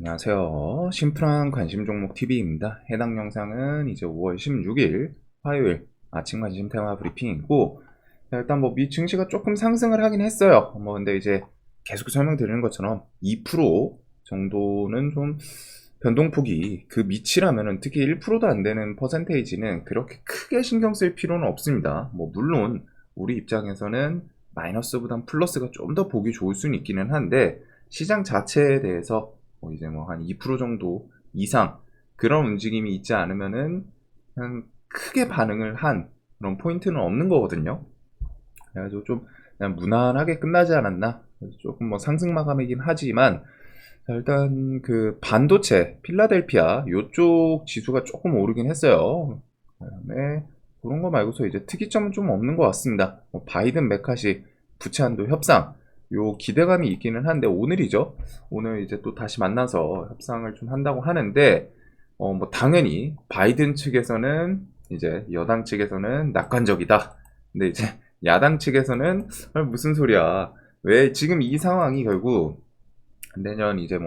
안녕하세요. 심플한 관심 종목 TV입니다. 해당 영상은 이제 5월 16일 화요일 아침 관심 테마 브리핑이고, 일단 뭐 미 증시가 조금 상승을 하긴 했어요. 근데 이제 계속 설명드리는 것처럼 2% 정도는 좀 변동폭이 그 밑이라면은, 특히 1%도 안 되는 퍼센테이지는 그렇게 크게 신경 쓸 필요는 없습니다. 물론 우리 입장에서는 마이너스보단 플러스가 좀 더 보기 좋을 수는 있기는 한데, 시장 자체에 대해서 이제 한 2% 정도 이상 그런 움직임이 있지 않으면은 그냥 크게 반응을 한 그런 포인트는 없는 거거든요. 그래가지고 좀 그냥 무난하게 끝나지 않았나. 그래서 조금 상승 마감이긴 하지만, 자, 일단 그 반도체 필라델피아 요쪽 지수가 조금 오르긴 했어요. 그다음에 그런 거 말고서 이제 특이점은 좀 없는 것 같습니다. 바이든 메카시 부채 한도 협상, 요 기대감이 있기는 한데, 오늘이죠. 오늘 이제 또 다시 만나서 협상을 좀 한다고 하는데, 당연히 바이든 측에서는, 이제 여당 측에서는 낙관적이다. 근데 이제 야당 측에서는 무슨 소리야. 왜 지금 이 상황이 결국 내년 이제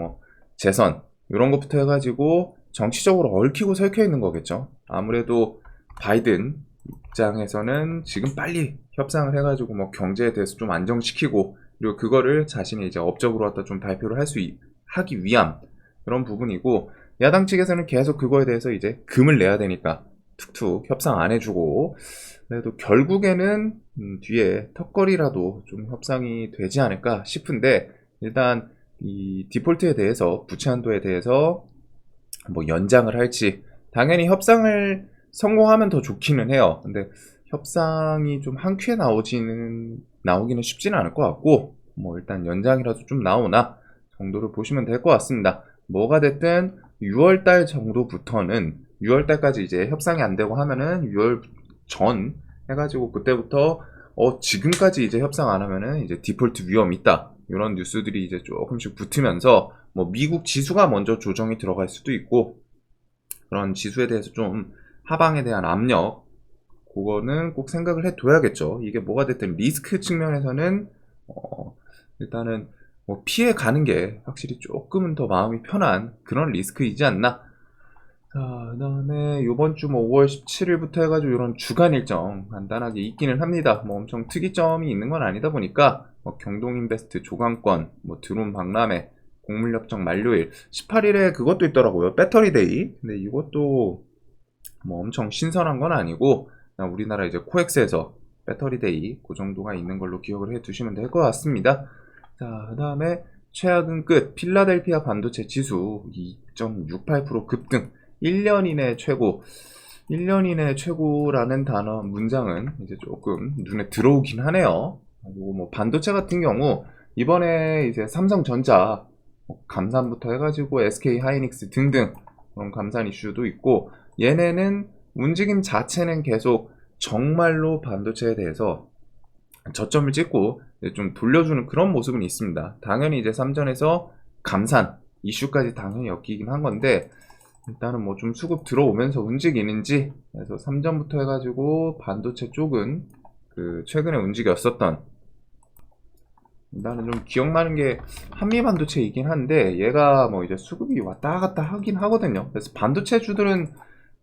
재선 이런 것부터 해가지고 정치적으로 얽히고 설켜 있는 거겠죠. 아무래도 바이든 입장에서는 지금 빨리 협상을 해가지고 경제에 대해서 좀 안정시키고, 그리고 그거를 자신이 이제 업적으로 갖다 좀 발표를 하기 위함, 그런 부분이고, 야당 측에서는 계속 그거에 대해서 이제 금을 내야 되니까 툭툭 협상 안 해주고, 그래도 결국에는 뒤에 턱걸이라도 좀 협상이 되지 않을까 싶은데, 일단 이 디폴트에 대해서, 부채 한도에 대해서 연장을 할지, 당연히 협상을 성공하면 더 좋기는 해요. 근데 협상이 좀 한 큐에 나오기는 쉽지는 않을 것 같고, 일단 연장이라도 좀 나오나 정도를 보시면 될 것 같습니다. 뭐가 됐든 6월달 정도부터는, 6월달까지 이제 협상이 안 되고 하면은 6월 전 해가지고 그때부터 지금까지 이제 협상 안 하면은 이제 디폴트 위험 있다, 이런 뉴스들이 이제 조금씩 붙으면서 미국 지수가 먼저 조정이 들어갈 수도 있고, 그런 지수에 대해서 좀 하방에 대한 압력, 그거는 꼭 생각을 해둬야겠죠. 이게 뭐가 됐든 리스크 측면에서는 일단은 피해 가는 게 확실히 조금은 더 마음이 편한 그런 리스크이지 않나. 자, 그다음에 요번 주 5월 17일부터 해가지고 이런 주간 일정 간단하게 있기는 합니다. 엄청 특이점이 있는 건 아니다 보니까, 경동인베스트 조강권, 드론 박람회, 곡물협정 만료일 18일에 그것도 있더라고요. 배터리데이. 근데 이것도 엄청 신선한 건 아니고, 그냥 우리나라 이제 코엑스에서 배터리데이 그 정도가 있는 걸로 기억을 해 두시면 될 것 같습니다. 자, 그 다음에 최악은 끝 필라델피아 반도체 지수 2.68% 급등, 1년 이내 최고. 1년 이내 최고라는 단어 문장은 이제 조금 눈에 들어오긴 하네요. 그리고 반도체 같은 경우 이번에 이제 삼성전자 감산부터 해가지고 SK 하이닉스 등등 그런 감산 이슈도 있고, 얘네는 움직임 자체는 계속 정말로 반도체에 대해서 저점을 찍고 좀 돌려주는 그런 모습은 있습니다. 당연히 이제 삼전에서 감산 이슈까지 당연히 엮이긴 한 건데, 일단은 좀 수급 들어오면서 움직이는지, 그래서 삼전부터 해가지고 반도체 쪽은 그 최근에 움직였었던, 나는 좀 기억나는 게 한미 반도체이긴 한데, 얘가 이제 수급이 왔다 갔다 하긴 하거든요. 그래서 반도체 주들은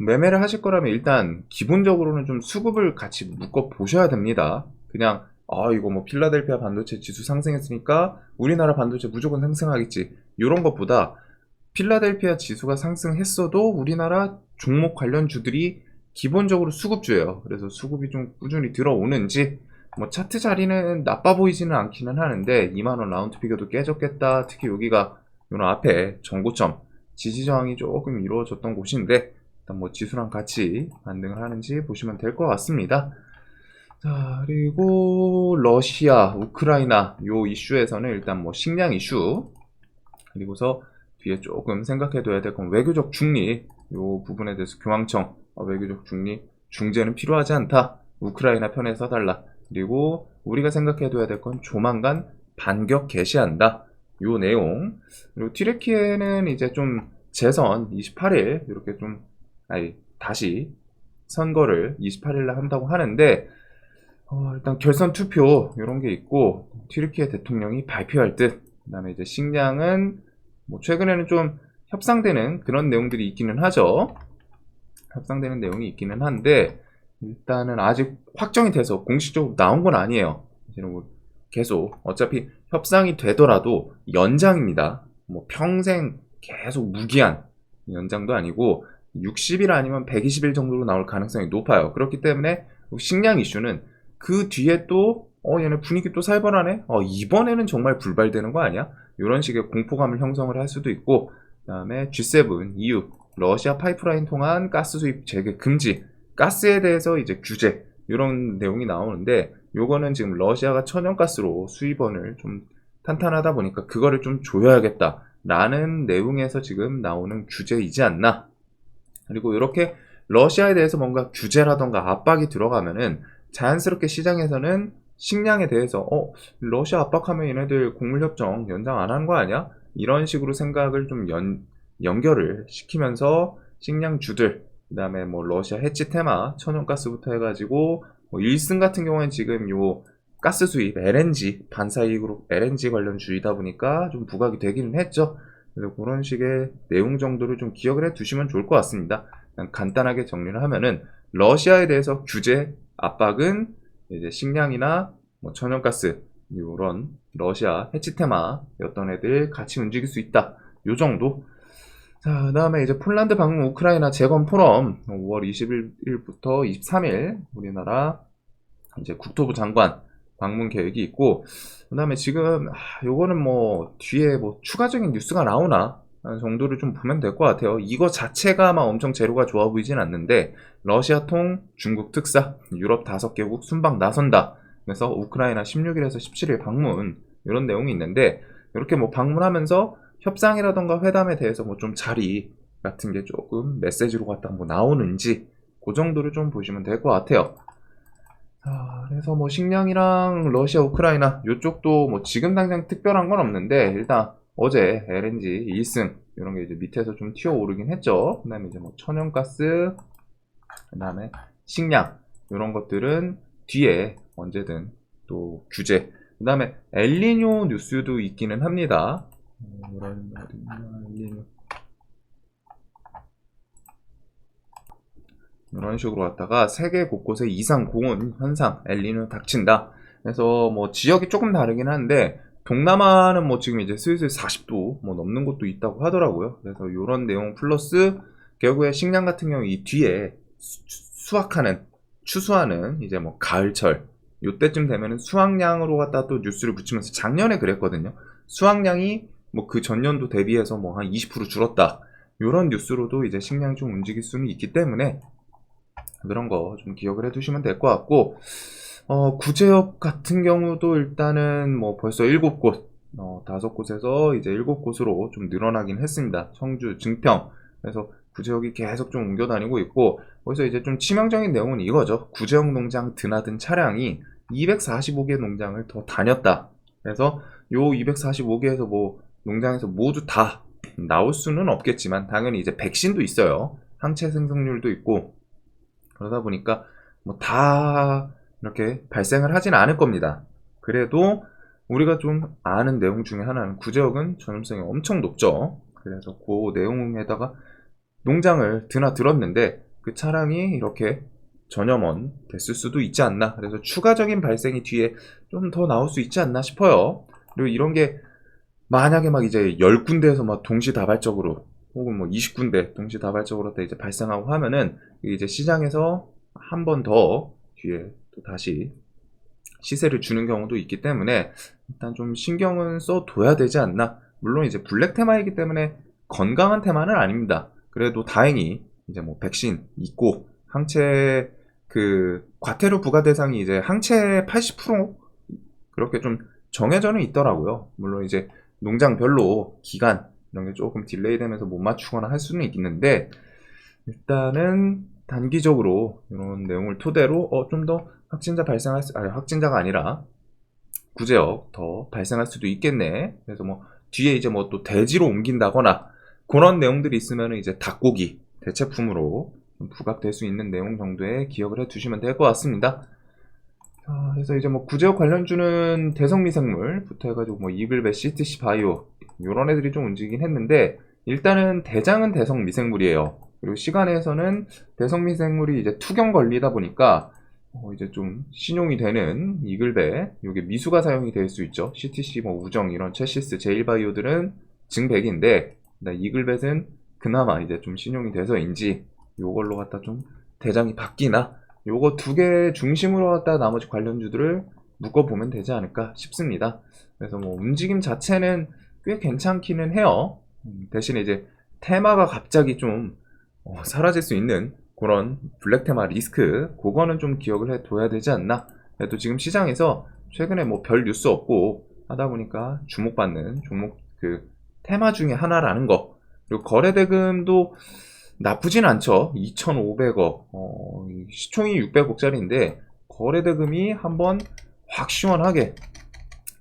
매매를 하실 거라면 일단 기본적으로는 좀 수급을 같이 묶어 보셔야 됩니다. 그냥 이거 필라델피아 반도체 지수 상승했으니까 우리나라 반도체 무조건 상승하겠지, 이런 것보다 필라델피아 지수가 상승했어도 우리나라 종목 관련 주들이 기본적으로 수급주예요. 그래서 수급이 좀 꾸준히 들어오는지, 차트 자리는 나빠 보이지는 않기는 하는데 2만원 라운드 피겨도 깨졌겠다. 특히 여기가 요 앞에 전고점 지지 저항이 조금 이루어졌던 곳인데, 일단 지수랑 같이 반등을 하는지 보시면 될 것 같습니다. 자, 그리고 러시아, 우크라이나 요 이슈에서는 일단 식량 이슈, 그리고서 뒤에 조금 생각해둬야 될 건 외교적 중립, 요 부분에 대해서 교황청, 외교적 중립, 중재는 필요하지 않다, 우크라이나 편에 서달라. 그리고 우리가 생각해둬야 될 건 조만간 반격 개시한다, 요 내용. 그리고 튀르키예는 이제 좀 재선 28일 이렇게 좀 다시 선거를 28일날 한다고 하는데, 일단 결선 투표 이런 게 있고 튀르키예 대통령이 발표할 듯. 그다음에 이제 식량은 뭐 최근에는 좀 협상되는 그런 내용들이 있기는 하죠. 협상되는 내용이 있기는 한데 일단은 아직 확정이 돼서 공식적으로 나온 건 아니에요. 이제는 뭐 계속 어차피 협상이 되더라도 연장입니다. 뭐 평생 계속 무기한 연장도 아니고 60일 아니면 120일 정도로 나올 가능성이 높아요. 그렇기 때문에 식량 이슈는 그 뒤에 또 얘네 분위기 또 살벌하네? 이번에는 정말 불발되는 거 아니야? 이런 식의 공포감을 형성을 할 수도 있고, 그 다음에 G7, EU, 러시아 파이프라인 통한 가스 수입 재개 금지, 가스에 대해서 이제 규제, 이런 내용이 나오는데, 요거는 지금 러시아가 천연가스로 수입원을 좀 탄탄하다 보니까 그거를 좀 조여야겠다 라는 내용에서 지금 나오는 규제이지 않나. 그리고 이렇게 러시아에 대해서 뭔가 규제라던가 압박이 들어가면은 자연스럽게 시장에서는 식량에 대해서 러시아 압박하면 얘네들 곡물협정 연장 안 하는 거 아니야? 이런 식으로 생각을 좀 연결을 시키면서 식량주들, 그 다음에 뭐 러시아 해치 테마, 천연가스부터 해가지고 뭐 1승 같은 경우에는 지금 요 가스 수입, LNG, 반사이익으로 LNG 관련 주이다 보니까 좀 부각이 되기는 했죠. 그래서 그런 식의 내용 정도를 좀 기억을 해 두시면 좋을 것 같습니다. 그냥 간단하게 정리를 하면은 러시아에 대해서 규제, 압박은 이제 식량이나 뭐 천연가스 이런 러시아 해치 테마였던 애들 같이 움직일 수 있다. 요 정도. 자, 그다음에 이제 폴란드 방문 우크라이나 재건 포럼 5월 21일부터 23일 우리나라 이제 국토부 장관 방문 계획이 있고, 그다음에 지금 요거는 뭐 뒤에 뭐 추가적인 뉴스가 나오나 정도를 좀 보면 될 것 같아요. 이거 자체가 막 엄청 재료가 좋아 보이진 않는데 러시아 통 중국 특사 유럽 5개국 순방 나선다. 그래서 우크라이나 16일에서 17일 방문 이런 내용이 있는데 이렇게 뭐 방문하면서 협상이라던가 회담에 대해서 뭐 좀 자리 같은 게 조금 메시지로 갖다 뭐 나오는지 그 정도를 좀 보시면 될 것 같아요. 그래서 뭐 식량이랑 러시아, 우크라이나 이쪽도 뭐 지금 당장 특별한 건 없는데 일단 어제 LNG 1승 이런 게 이제 밑에서 좀 튀어오르긴 했죠. 그다음에 이제 뭐 천연가스, 그다음에 식량 이런 것들은 뒤에 언제든 또 규제. 그다음에 엘니뇨 뉴스도 있기는 합니다. 엘니뇨. 이런 식으로 왔다가 세계 곳곳에 이상 고온 현상 엘니뇨 닥친다. 그래서 뭐 지역이 조금 다르긴 한데 동남아는 뭐 지금 이제 슬슬 40도 뭐 넘는 곳도 있다고 하더라고요. 그래서 이런 내용 플러스 결국에 식량 같은 경우 이 뒤에 추수하는 이제 뭐 가을철 요때쯤 되면은 수확량으로 갖다 또 뉴스를 붙이면서 작년에 그랬거든요. 수확량이 뭐 그 전년도 대비해서 뭐 한 20% 줄었다. 요런 뉴스로도 이제 식량이 좀 움직일 수는 있기 때문에 그런 거 좀 기억을 해 두시면 될 것 같고, 구제역 같은 경우도 일단은 뭐 벌써 7곳, 5곳에서 이제 7곳으로 좀 늘어나긴 했습니다. 청주, 증평. 그래서 구제역이 계속 좀 옮겨 다니고 있고, 거기서 이제 좀 치명적인 내용은 이거죠. 구제역 농장 드나든 차량이 245개 농장을 더 다녔다. 그래서 요 245개에서 뭐 농장에서 모두 다 나올 수는 없겠지만, 당연히 이제 백신도 있어요. 항체 생성률도 있고, 그러다 보니까 뭐 다 이렇게 발생을 하진 않을 겁니다. 그래도 우리가 좀 아는 내용 중에 하나는 구제역은 전염성이 엄청 높죠. 그래서 그 내용에다가 농장을 드나들었는데 그 차량이 이렇게 전염원 됐을 수도 있지 않나. 그래서 추가적인 발생이 뒤에 좀 더 나올 수 있지 않나 싶어요. 그리고 이런 게 만약에 막 이제 10군데에서 막 동시다발적으로 혹은 뭐 20군데 동시다발적으로 이제 발생하고 하면은 이제 시장에서 한 번 더 뒤에 또 다시 시세를 주는 경우도 있기 때문에 일단 좀 신경은 써둬야 되지 않나. 물론 이제 블랙 테마이기 때문에 건강한 테마는 아닙니다. 그래도 다행히 이제 뭐 백신 있고 항체 그 과태료 부과 대상이 이제 항체 80% 그렇게 좀 정해져는 있더라고요. 물론 이제 농장별로 기간 이런 게 조금 딜레이 되면서 못 맞추거나 할 수는 있는데 일단은 단기적으로 이런 내용을 토대로 좀 더 확진자가 아니라 구제역 더 발생할 수도 있겠네. 그래서 뭐 뒤에 이제 뭐 또 대지로 옮긴다거나 그런 내용들이 있으면 이제 닭고기 대체품으로 부각될 수 있는 내용 정도에 기억을 해 두시면 될 것 같습니다. 그래서 이제 뭐 구제역 관련주는 대성미생물부터 해가지고 뭐 이글베, CTC 바이오 요런 애들이 좀 움직이긴 했는데 일단은 대장은 대성미생물이에요. 그리고 시간에서는 대성미생물이 이제 투경 걸리다 보니까 이제 좀 신용이 되는 이글베 요게 미수가 사용이 될 수 있죠. CTC 뭐 우정 이런 체시스 제일바이오들은 증백인데 이글벳은 그나마 이제 좀 신용이 돼서인지 요걸로 갖다 좀 대장이 바뀌나 요거 두 개 중심으로 갖다 나머지 관련주들을 묶어보면 되지 않을까 싶습니다. 그래서 뭐 움직임 자체는 꽤 괜찮기는 해요. 대신에 이제 테마가 갑자기 좀 사라질 수 있는 그런 블랙 테마 리스크 그거는 좀 기억을 해둬야 되지 않나. 또 지금 시장에서 최근에 뭐 별 뉴스 없고 하다 보니까 주목받는 종목 그 테마 중에 하나라는 거. 그리고 거래대금도 나쁘진 않죠. 2,500억. 시총이 600억짜리인데 거래대금이 한번 확 시원하게.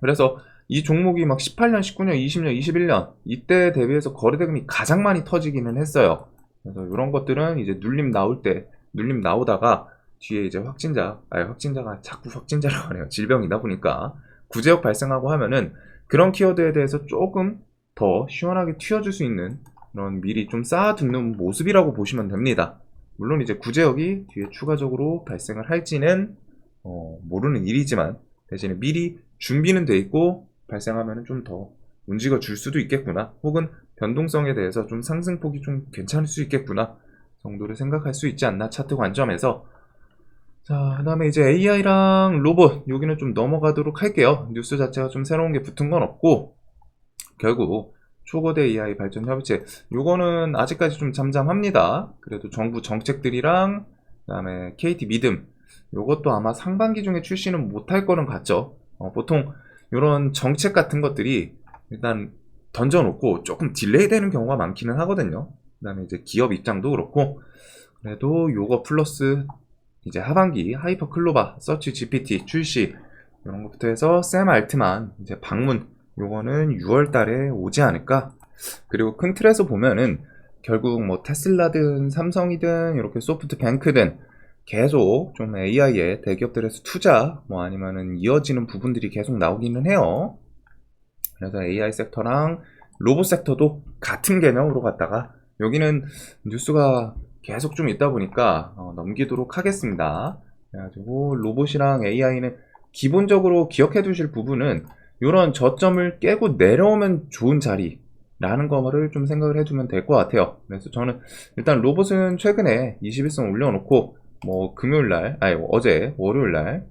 그래서 이 종목이 막 18년, 19년, 20년, 21년 이때 대비해서 거래대금이 가장 많이 터지기는 했어요. 그래서 이런 것들은 이제 눌림 나올 때, 눌림 나오다가 뒤에 이제 확진자가 자꾸 확진자라고 하네요. 질병이다 보니까 구제역 발생하고 하면은 그런 키워드에 대해서 조금 더 시원하게 튀어줄 수 있는 그런 미리 좀 쌓아두는 모습이라고 보시면 됩니다. 물론 이제 구제역이 뒤에 추가적으로 발생을 할지는 모르는 일이지만 대신에 미리 준비는 돼 있고 발생하면 좀 더 움직여 줄 수도 있겠구나, 혹은 변동성에 대해서 좀 상승폭이 좀 괜찮을 수 있겠구나 정도를 생각할 수 있지 않나, 차트 관점에서. 자, 그 다음에 이제 AI랑 로봇 여기는 좀 넘어가도록 할게요. 뉴스 자체가 좀 새로운 게 붙은 건 없고 결국 초거대 AI 발전 협의체 요거는 아직까지 좀 잠잠합니다. 그래도 정부 정책들이랑 그다음에 KT 믿음 요것도 아마 상반기 중에 출시는 못할 거는 같죠. 보통 이런 정책 같은 것들이 일단 던져놓고 조금 딜레이 되는 경우가 많기는 하거든요. 그 다음에 이제 기업 입장도 그렇고, 그래도 요거 플러스 이제 하반기 하이퍼 클로바 서치 GPT 출시 이런 것부터 해서 샘 알트만 이제 방문 요거는 6월 달에 오지 않을까. 그리고 큰 틀에서 보면은 결국 뭐 테슬라든 삼성이든 이렇게 소프트뱅크든 계속 좀 AI에 대기업들에서 투자 뭐 아니면은 이어지는 부분들이 계속 나오기는 해요. 그래서 AI 섹터랑 로봇 섹터도 같은 개념으로 갔다가 여기는 뉴스가 계속 좀 있다 보니까 넘기도록 하겠습니다. 그래가지고 로봇이랑 AI는 기본적으로 기억해 두실 부분은 이런 저점을 깨고 내려오면 좋은 자리라는 거를 좀 생각을 해두면 될 것 같아요. 그래서 저는 일단 로봇은 최근에 21선 올려놓고 뭐 금요일날, 아니 어제 월요일날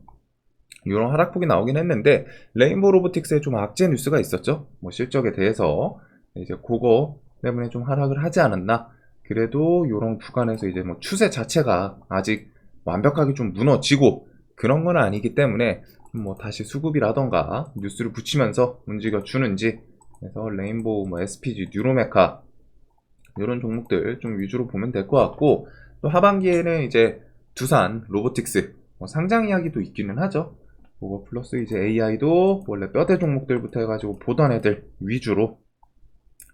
이런 하락폭이 나오긴 했는데 레인보우 로보틱스에 좀 악재 뉴스가 있었죠. 뭐 실적에 대해서 이제 그거 때문에 좀 하락을 하지 않았나. 그래도 이런 구간에서 이제 뭐 추세 자체가 아직 완벽하게 좀 무너지고 그런 건 아니기 때문에 뭐 다시 수급이라던가 뉴스를 붙이면서 움직여 주는지. 그래서 레인보우, 뭐 SPG, 뉴로메카 이런 종목들 좀 위주로 보면 될 것 같고, 또 하반기에는 이제 두산 로보틱스 뭐 상장 이야기도 있기는 하죠. 그거 플러스 이제 AI도 원래 뼈대 종목들부터 해가지고 보던 애들 위주로,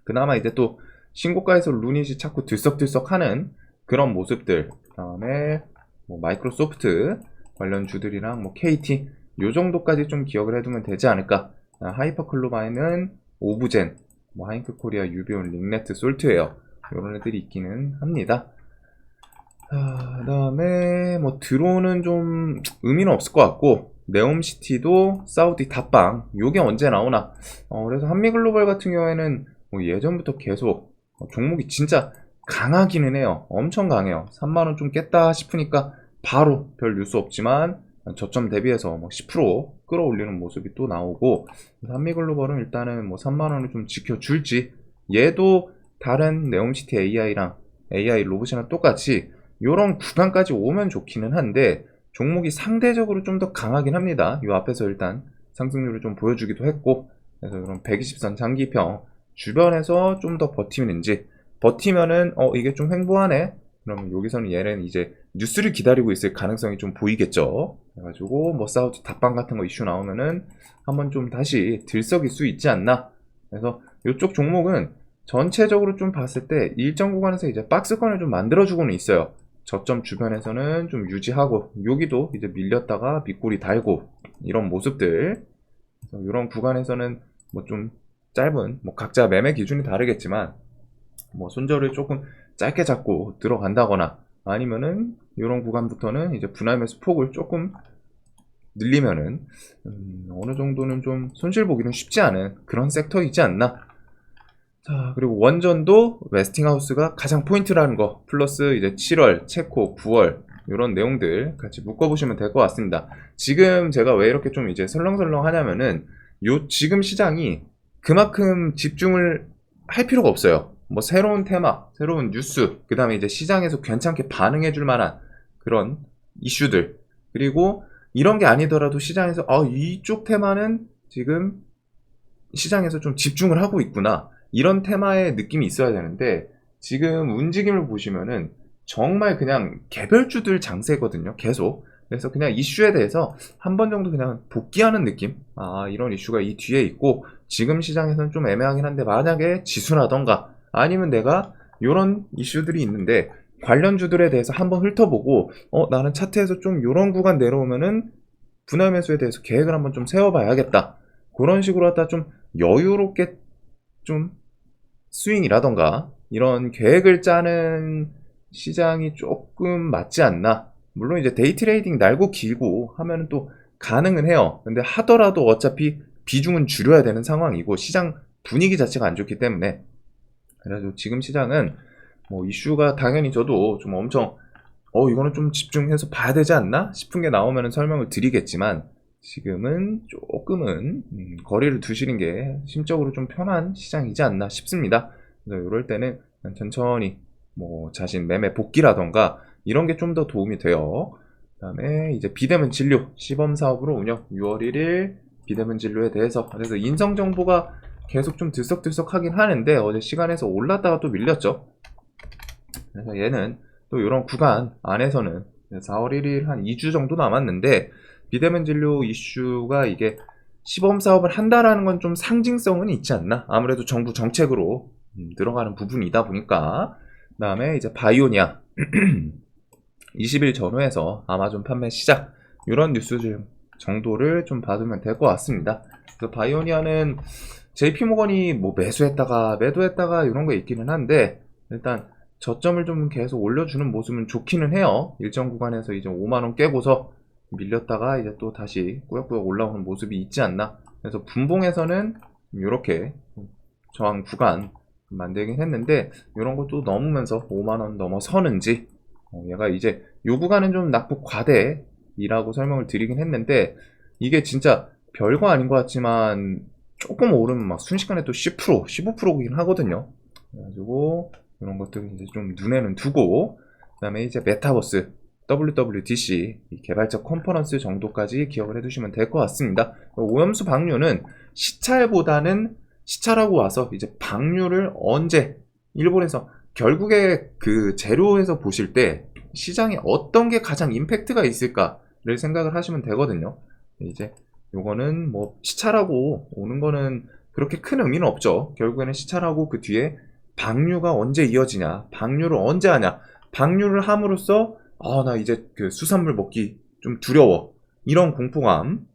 그나마 이제 또 신고가에서 루닛이 자꾸 들썩들썩하는 그런 모습들, 그 다음에 뭐 마이크로소프트 관련 주들이랑 뭐 KT 요 정도까지 좀 기억을 해두면 되지 않을까. 하이퍼클로바에는 오브젠, 뭐 하잉크 코리아, 유비온, 링네트, 솔트웨어 이런 애들이 있기는 합니다. 그 다음에 뭐 드론은 좀 의미는 없을 것 같고, 네옴시티도 사우디 닷방 요게 언제 나오나. 그래서 한미글로벌 같은 경우에는 뭐 예전부터 계속 종목이 진짜 강하기는 해요. 엄청 강해요. 3만원 좀 깼다 싶으니까 바로 별 뉴스 없지만 저점 대비해서 뭐 10% 끌어올리는 모습이 또 나오고, 한미글로벌은 일단은 뭐 3만원을 좀 지켜줄지, 얘도 다른 네옴시티 AI랑 AI 로봇이랑 똑같이 요런 구간까지 오면 좋기는 한데 종목이 상대적으로 좀 더 강하긴 합니다. 요 앞에서 일단 상승률을 좀 보여주기도 했고, 그래서 이런 120선 장기평 주변에서 좀 더 버티는지, 버티면은 이게 좀 횡보하네, 그러면 여기서는 얘는 이제 뉴스를 기다리고 있을 가능성이 좀 보이겠죠. 그래가지고 뭐 사우디 닷방 같은 거 이슈 나오면은 한번 좀 다시 들썩일 수 있지 않나. 그래서 이쪽 종목은 전체적으로 좀 봤을 때 일정 구간에서 이제 박스권을 좀 만들어주고는 있어요. 저점 주변에서는 좀 유지하고 여기도 이제 밀렸다가 밑꼬리 달고 이런 모습들. 이런 구간에서는 뭐 좀 짧은 뭐 각자 매매 기준이 다르겠지만 뭐 손절을 조금 짧게 잡고 들어간다거나 아니면은 이런 구간부터는 이제 분할 매수 폭을 조금 늘리면은 어느 정도는 좀 손실 보기는 쉽지 않은 그런 섹터이지 않나. 자, 그리고 원전도 웨스팅하우스가 가장 포인트라는 거 플러스 이제 7월, 체코, 9월 이런 내용들 같이 묶어보시면 될 것 같습니다. 지금 제가 왜 이렇게 좀 이제 설렁설렁 하냐면은 요 지금 시장이 그만큼 집중을 할 필요가 없어요. 뭐 새로운 테마, 새로운 뉴스, 그 다음에 이제 시장에서 괜찮게 반응해줄 만한 그런 이슈들, 그리고 이런 게 아니더라도 시장에서 이쪽 테마는 지금 시장에서 좀 집중을 하고 있구나, 이런 테마의 느낌이 있어야 되는데 지금 움직임을 보시면은 정말 그냥 개별주들 장세거든요. 계속. 그래서 그냥 이슈에 대해서 한 번 정도 그냥 복귀하는 느낌? 이런 이슈가 이 뒤에 있고 지금 시장에서는 좀 애매하긴 한데 만약에 지수라던가 아니면 내가 이런 이슈들이 있는데 관련주들에 대해서 한번 훑어보고 나는 차트에서 좀 이런 구간 내려오면은 분할 매수에 대해서 계획을 한번 좀 세워봐야겠다. 그런 식으로 하다 좀 여유롭게 좀 스윙이라던가 이런 계획을 짜는 시장이 조금 맞지 않나. 물론 이제 데이 트레이딩 날고 길고 하면은 또 가능은 해요. 근데 하더라도 어차피 비중은 줄여야 되는 상황이고 시장 분위기 자체가 안 좋기 때문에. 그래서 지금 시장은 뭐 이슈가 당연히 저도 좀 엄청 이거는 좀 집중해서 봐야 되지 않나 싶은 게 나오면 설명을 드리겠지만 지금은 조금은 거리를 두시는 게 심적으로 좀 편한 시장이지 않나 싶습니다. 그래서 이럴 때는 천천히 뭐 자신 매매 복귀라던가 이런 게 좀 더 도움이 돼요. 그 다음에 이제 비대면 진료 시범 사업으로 운영 6월 1일 비대면 진료에 대해서 그래서 인성 정보가 계속 좀 들썩들썩하긴 하는데 어제 시간에서 올랐다가 또 밀렸죠. 그래서 얘는 또 이런 구간 안에서는 4월 1일 한 2주 정도 남았는데 비대면 진료 이슈가 이게 시범 사업을 한다라는 건 좀 상징성은 있지 않나? 아무래도 정부 정책으로 들어가는 부분이다 보니까. 그 다음에 이제 바이오니아 20일 전후에서 아마존 판매 시작 이런 뉴스 정도를 좀 받으면 될 것 같습니다. 그래서 바이오니아는 JP모건이 뭐 매수했다가 매도했다가 이런 거 있기는 한데 일단 저점을 좀 계속 올려주는 모습은 좋기는 해요. 일정 구간에서 이제 5만원 깨고서 밀렸다가 이제 또 다시 꾸역꾸역 올라오는 모습이 있지 않나. 그래서 분봉에서는 이렇게 저항 구간 만들긴 했는데 이런 것도 넘으면서 5만원 넘어서는지 얘가 이제 요 구간은 좀 낙폭 과대이라고 설명을 드리긴 했는데 이게 진짜 별거 아닌 것 같지만 조금 오르면 막 순식간에 또 10%, 15%긴 하거든요. 그래가지고 이런 것들 이제 좀 눈에는 두고 그 다음에 이제 메타버스 WWDC 개발자 컨퍼런스 정도까지 기억을 해두시면 될 것 같습니다. 오염수 방류는 시찰보다는 시찰하고 와서 이제 방류를 언제 일본에서 결국에 그 재료에서 보실 때 시장에 어떤 게 가장 임팩트가 있을까를 생각을 하시면 되거든요. 이제 요거는 뭐 시찰하고 오는 거는 그렇게 큰 의미는 없죠. 결국에는 시찰하고 그 뒤에 방류가 언제 이어지냐, 방류를 언제 하냐, 방류를 함으로써 나 이제 그 수산물 먹기 좀 두려워, 이런 공포감,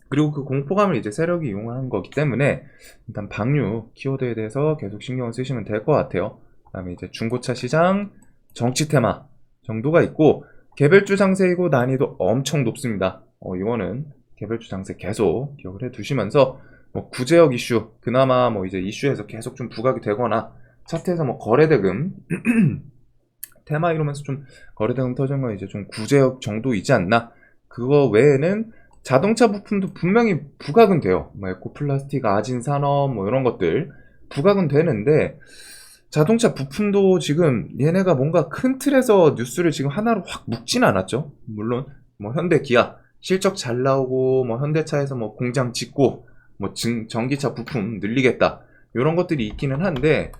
그리고 그 공포감을 이제 세력이 이용하는 거기 때문에 일단 방류 키워드에 대해서 계속 신경을 쓰시면 될 것 같아요. 그 다음에 이제 중고차 시장 정치 테마 정도가 있고 개별주 장세이고 난이도 엄청 높습니다. 이거는 개별주 장세 계속 기억을 해 두시면서 뭐 구제역 이슈 그나마 뭐 이제 이슈에서 계속 좀 부각이 되거나 차트에서 뭐 거래대금 테마 이러면서 좀 거래대금 터진 건 이제 좀 구제역 정도이지 않나. 그거 외에는 자동차 부품도 분명히 부각은 돼요. 뭐 에코플라스틱, 아진산업 뭐 이런 것들 부각은 되는데 자동차 부품도 지금 얘네가 뭔가 큰 틀에서 뉴스를 지금 하나로 확 묶진 않았죠. 물론 뭐 현대, 기아 실적 잘 나오고 뭐 현대차에서 뭐 공장 짓고 뭐 전기차 부품 늘리겠다 이런 것들이 있기는 한데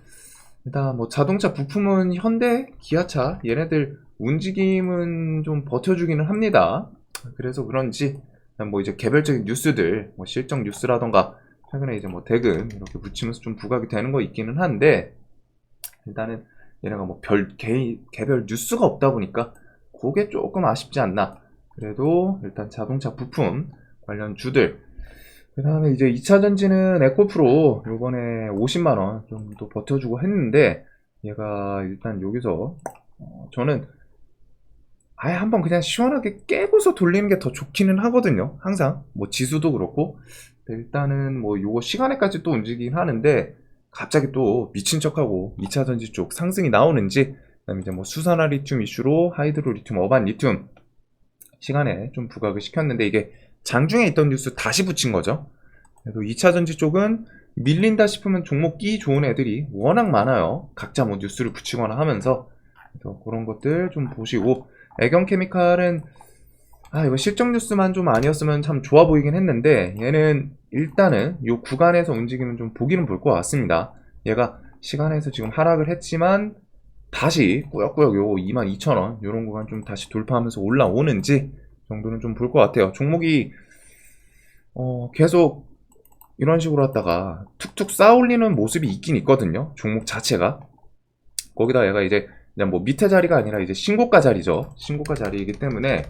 일단 뭐 자동차 부품은 현대, 기아차 얘네들 움직임은 좀 버텨주기는 합니다. 그래서 그런지 뭐 이제 개별적인 뉴스들 뭐 실적 뉴스라던가 최근에 이제 뭐 대금 이렇게 붙이면서 좀 부각이 되는 거 있기는 한데 일단은 얘네가 뭐 개별 뉴스가 없다 보니까 그게 조금 아쉽지 않나. 그래도 일단 자동차 부품 관련 주들. 그 다음에 이제 2차 전지는 에코프로 요번에 50만원 정도 버텨주고 했는데, 얘가 일단 여기서 저는 아예 한번 그냥 시원하게 깨고서 돌리는 게 더 좋기는 하거든요. 항상 뭐 지수도 그렇고. 일단은 뭐 요거 시간에까지 또 움직이긴 하는데, 갑자기 또 미친 척하고 2차 전지 쪽 상승이 나오는지, 그다음에 이제 뭐 수산화 리튬 이슈로 하이드로 리튬, 어반 리튬 시간에 좀 부각을 시켰는데, 이게 장중에 있던 뉴스 다시 붙인 거죠. 그래서 2차 전지 쪽은 밀린다 싶으면 종목 끼 좋은 애들이 워낙 많아요. 각자 뭐 뉴스를 붙이거나 하면서. 그래서 그런 것들 좀 보시고, 애경케미칼은 이거 실적 뉴스만 좀 아니었으면 참 좋아 보이긴 했는데, 얘는 일단은 요 구간에서 움직이면 좀 보기는 볼 것 같습니다. 얘가 시간에서 지금 하락을 했지만 다시 꾸역꾸역 요 22,000원 요런 구간 좀 다시 돌파하면서 올라오는지 정도는 좀 볼 것 같아요. 종목이 계속 이런 식으로 하다가 툭툭 쌓아올리는 모습이 있긴 있거든요. 종목 자체가. 거기다 얘가 이제 그냥 뭐 밑에 자리가 아니라 이제 신고가 자리죠. 신고가 자리이기 때문에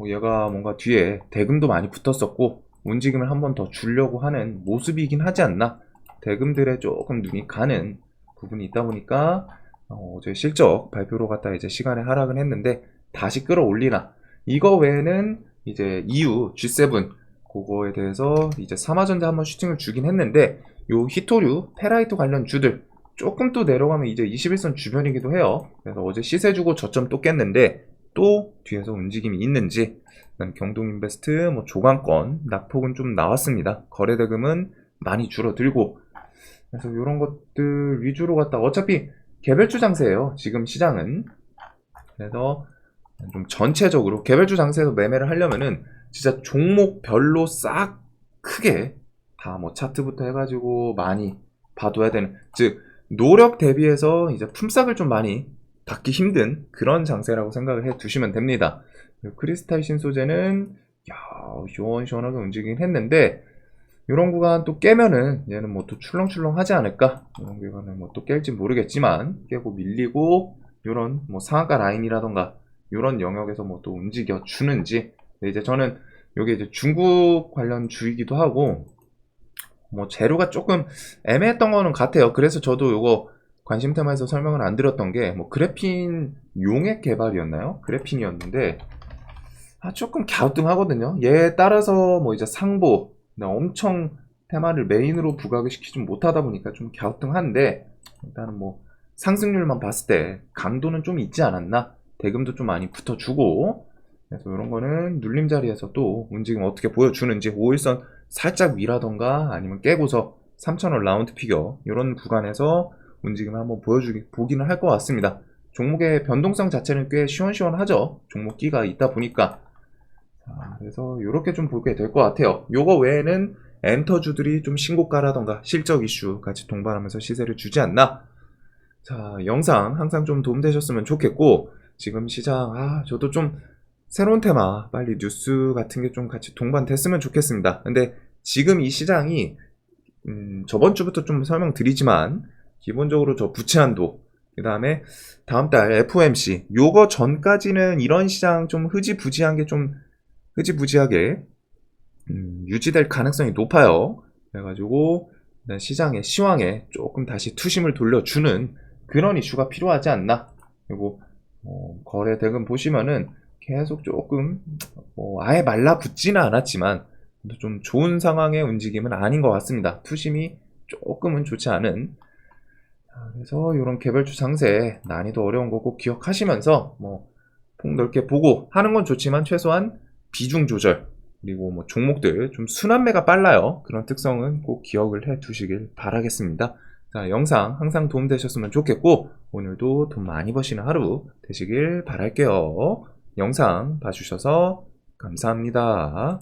얘가 뭔가 뒤에 대금도 많이 붙었었고 움직임을 한 번 더 주려고 하는 모습이긴 하지 않나. 대금들에 조금 눈이 가는 부분이 있다 보니까 어제 실적 발표로 갖다 이제 시간에 하락은 했는데 다시 끌어올리나. 이거 외에는 이제 EU G7 그거에 대해서 이제 삼화전자 한번 슈팅을 주긴 했는데, 요 히토류 페라이토 관련 주들 조금 또 내려가면 이제 21선 주변이기도 해요. 그래서 어제 시세 주고 저점 또 깼는데 또 뒤에서 움직임이 있는지. 그다음 경동인베스트 뭐 조강권 낙폭은 좀 나왔습니다. 거래대금은 많이 줄어들고. 그래서 이런 것들 위주로 갔다 어차피 개별주 장세예요, 지금 시장은. 그래서 좀 전체적으로 개별주 장세에서 매매를 하려면은 진짜 종목별로 싹 크게 다 뭐 차트부터 해가지고 많이 봐둬야 되는, 즉 노력 대비해서 이제 품삯을 좀 많이 받기 힘든 그런 장세라고 생각을 해 두시면 됩니다. 크리스탈 신소재는 시원시원하게 움직이긴 했는데, 이런 구간 또 깨면은 얘는 뭐 또 출렁출렁 하지 않을까. 이런 구간은 뭐 또 깰지 모르겠지만 깨고 밀리고 이런 뭐 상한가 라인이라던가 이런 영역에서 뭐 또 움직여 주는지. 이제 저는 요게 이제 중국 관련 주이기도 하고 뭐 재료가 조금 애매했던 거는 같아요. 그래서 저도 요거 관심 테마에서 설명을 안 드렸던 게 뭐 그래핀 용액 개발이었나요? 그래핀이었는데 조금 갸우뚱하거든요. 얘에 따라서 뭐 이제 상보 엄청 테마를 메인으로 부각을 시키지 못하다 보니까 좀 갸우뚱한데, 일단은 뭐 상승률만 봤을 때 강도는 좀 있지 않았나. 대금도 좀 많이 붙어주고. 그래서 이런 거는 눌림 자리에서 또 움직임 어떻게 보여주는지, 5일선 살짝 위라던가 아니면 깨고서 3,000원 라운드 피겨 이런 구간에서 움직임을 한번 보기는 할 것 같습니다. 종목의 변동성 자체는 꽤 시원시원하죠. 종목 끼가 있다 보니까. 그래서 이렇게 좀 보게 될 것 같아요. 요거 외에는 엔터주들이 좀 신고가라던가 실적 이슈 같이 동반하면서 시세를 주지 않나. 자, 영상 항상 좀 도움되셨으면 좋겠고, 지금 시장 저도 좀 새로운 테마 빨리 뉴스 같은 게 좀 같이 동반됐으면 좋겠습니다. 근데 지금 이 시장이 저번 주부터 좀 설명드리지만 기본적으로 저 부채한도, 그 다음에 다음 달 FOMC 요거 전까지는 이런 시장 좀 흐지부지하게 유지될 가능성이 높아요. 그래가지고 시장의 시황에 조금 다시 투심을 돌려주는 그런 이슈가 필요하지 않나. 그리고 거래 대금 보시면은 계속 조금 아예 말라붙지는 않았지만 좀 좋은 상황의 움직임은 아닌 것 같습니다. 투심이 조금은 좋지 않은. 그래서 이런 개별주 장세 난이도 어려운 거 꼭 기억하시면서 폭 넓게 보고 하는 건 좋지만 최소한 비중 조절, 그리고 종목들 좀 순환매가 빨라요. 그런 특성은 꼭 기억을 해 두시길 바라겠습니다. 자, 영상 항상 도움되셨으면 좋겠고 오늘도 돈 많이 버시는 하루 되시길 바랄게요. 영상 봐주셔서 감사합니다.